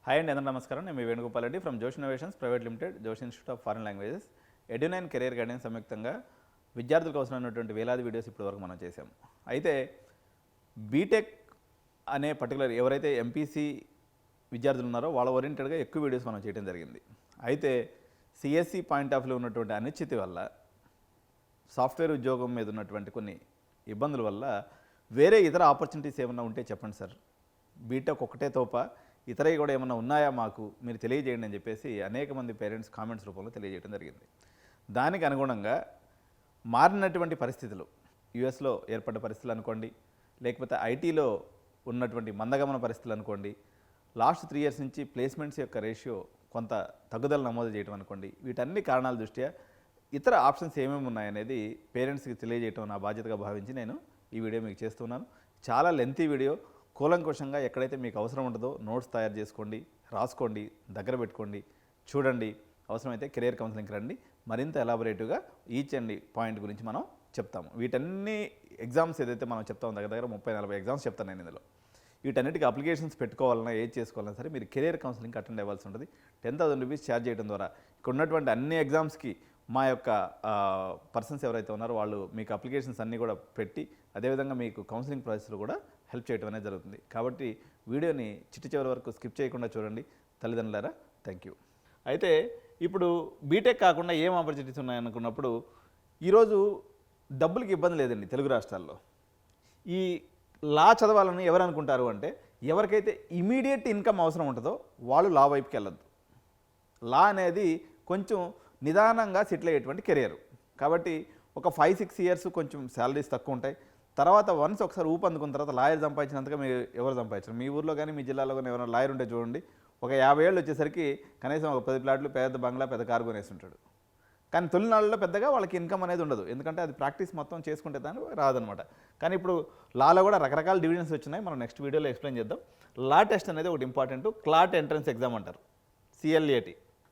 Hi అండి, అందరూ నమస్కారం. నేను మీ Venugopal Reddy from Josh innovations private limited, Josh institute of foreign languages, Edunine career guidance సంయుక్తంగా విద్యార్థులకు అవసరమైనటువంటి వేలాది వీడియోస్ ఇప్పటివరకు మనం చేసాము. అయితే బీటెక్ అనే పర్టికులర్ ఎవరైతే ఎంపీసీ విద్యార్థులు ఉన్నారో వాళ్ళ ఓరియంటెడ్గా ఎక్కువ వీడియోస్ మనం చేయడం జరిగింది. అయితే సిఎస్సి పాయింట్ ఆఫ్ వ్యూ ఉన్నటువంటి అనిశ్చితి వల్ల, సాఫ్ట్వేర్ ఉద్యోగం మీద ఉన్నటువంటి కొన్ని ఇబ్బందుల వల్ల వేరే ఇతర ఆపర్చునిటీస్ ఏమన్నా ఉంటే చెప్పండి సార్, బీటెక్ ఒకటే తోప ఇతరవి కూడా ఏమన్నా ఉన్నాయా మాకు మీరు తెలియజేయండి అని చెప్పేసి అనేక మంది పేరెంట్స్ కామెంట్స్ రూపంలో తెలియజేయడం జరిగింది. దానికి అనుగుణంగా మారినటువంటి పరిస్థితులు, యుఎస్లో ఏర్పడ్డ పరిస్థితులు అనుకోండి, లేకపోతే ఐటీలో ఉన్నటువంటి మందగమన పరిస్థితులు అనుకోండి, లాస్ట్ 3 years నుంచి ప్లేస్మెంట్స్ యొక్క రేషియో కొంత తగ్గుదల నమోదు చేయడం అనుకోండి, వీటన్ని కారణాల దృష్ట్యా ఇతర ఆప్షన్స్ ఏమేమి ఉన్నాయనేది పేరెంట్స్కి తెలియజేయడం నా బాధ్యతగా భావించి నేను ఈ వీడియో మీకు చేస్తున్నాను. చాలా లెంతీ వీడియో, కూలంకుషంగా ఎక్కడైతే మీకు అవసరం ఉంటుందో నోట్స్ తయారు చేసుకోండి, రాసుకోండి, దగ్గర పెట్టుకోండి, చూడండి. అవసరమైతే కెరియర్ కౌన్సిలింగ్కి రండి, మరింత ఎలాబొరేటివ్గా ఈచ్ అండ్ పాయింట్ గురించి మనం చెప్తాము. వీటన్ని ఎగ్జామ్స్ ఏదైతే మనం చెప్తామో దగ్గర 30-40 ఎగ్జామ్స్ చెప్తాను నేను ఇందులో. వీటన్నిటికీ అప్లికేషన్స్ పెట్టుకోవాలన్నా ఏది చేసుకోవాలన్నా సరే మీరు కెరియర్ కౌన్సిలింగ్కి అటెండ్ అవ్వాల్సి ఉంటుంది. 10,000 రూపీస్ ఛార్జ్ చేయడం ద్వారా ఇక్కడ ఉన్నటువంటి అన్ని ఎగ్జామ్స్కి మా యొక్క పర్సన్స్ ఎవరైతే ఉన్నారో వాళ్ళు మీకు అప్లికేషన్స్ అన్నీ కూడా పెట్టి, అదేవిధంగా మీకు కౌన్సిలింగ్ ప్రాసెస్లో కూడా హెల్ప్ చేయడం అనేది జరుగుతుంది. కాబట్టి వీడియోని చివరి వరకు స్కిప్ చేయకుండా చూడండి తల్లిదండ్రులారా. Thank you. అయితే ఇప్పుడు బీటెక్ కాకుండా ఏం ఆపర్చునిటీస్ ఉన్నాయనుకున్నప్పుడు, ఈరోజు డబ్బులకి ఇబ్బంది లేదండి తెలుగు రాష్ట్రాల్లో. ఈ లా చదవాలని ఎవరు అనుకుంటారు అంటే, ఎవరికైతే ఇమీడియట్ ఇన్కమ్ అవసరం ఉంటుందో వాళ్ళు లా వైపుకి వెళ్ళొద్దు. లా అనేది కొంచెం నిదానంగా సెటిల్ అయ్యేటువంటి కెరియర్. కాబట్టి ఒక 5-6 years కొంచెం శాలరీస్ తక్కువ ఉంటాయి. తర్వాత వన్స్ ఒకసారి ఊపందుకున్న తర్వాత లాయర్ సంపాదించినంతగా మీరు ఎవరు సంపాదించరు. మీ ఊర్లో కానీ మీ జిల్లాలో కానీ ఎవరైనా లాయర్ ఉంటే చూడండి, ఒక 50 ఏళ్ళు వచ్చేసరికి కనీసం ఒక 10 ప్లాట్లు, పెద్ద బంగ్లా, పెద్ద కారు కొనేసి ఉంటాడు. కానీ తొలినాళ్ళలో పెద్దగా వాళ్ళకి ఇన్కమ్ అనేది ఉండదు, ఎందుకంటే అది ప్రాక్టీస్ మొత్తం చేసుకుంటే దాన్ని రాదనమాట. కానీ ఇప్పుడు లాలో కూడా రకరకాల డివిజన్స్ వచ్చినాయి, మనం నెక్స్ట్ వీడియోలో ఎక్స్ప్లెయిన్ చేద్దాం. లా టెస్ట్ అనేది ఒకటి ఇంపార్టెంట్, క్లాట్ ఎంట్రన్స్ ఎగ్జామ్ అంటారు, CLAT.